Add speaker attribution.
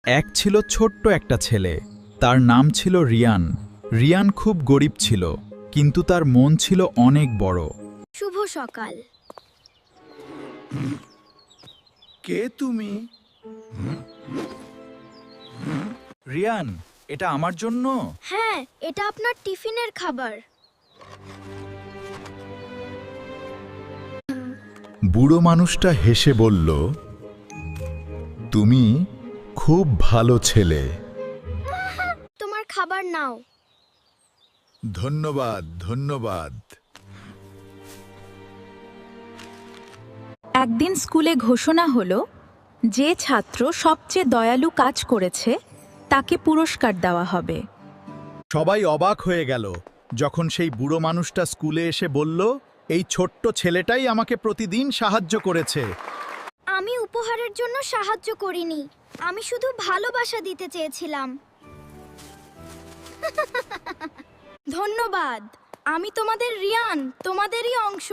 Speaker 1: এক ছিল ছোট্ট একটা ছেলে, তার নাম ছিল রিয়ান। রিয়ান খুব গরিব ছিল, কিন্তু তার মন ছিল অনেক বড়।
Speaker 2: শুভ সকাল।
Speaker 1: কে তুমি? রিয়ান, এটা আমার জন্য।
Speaker 2: হ্যাঁ, এটা আপনার টিফিনের খাবার।
Speaker 3: বুড়ো মানুষটা হেসে বলল, তুমি খুব ভালো ছেলে।
Speaker 2: তোমার খাবার নাও।
Speaker 3: ধন্যবাদ, ধন্যবাদ।
Speaker 4: একদিন স্কুলে ঘোষণা হলো, যে ছাত্র সবচেয়ে দয়ালু কাজ করেছে তাকে পুরস্কার দেওয়া হবে।
Speaker 1: সবাই অবাক হয়ে গেল যখন সেই বুড়ো মানুষটা স্কুলে এসে বলল, এই ছোট্ট ছেলেটাই আমাকে প্রতিদিন সাহায্য করেছে।
Speaker 2: আমি উপহারের জন্য সাহায্য করিনি, আমি শুধু ভালোবাসা দিতে চেয়েছিলাম। ধন্যবাদ। আমি তোমাদের রিয়ান, তোমাদেরই অংশ।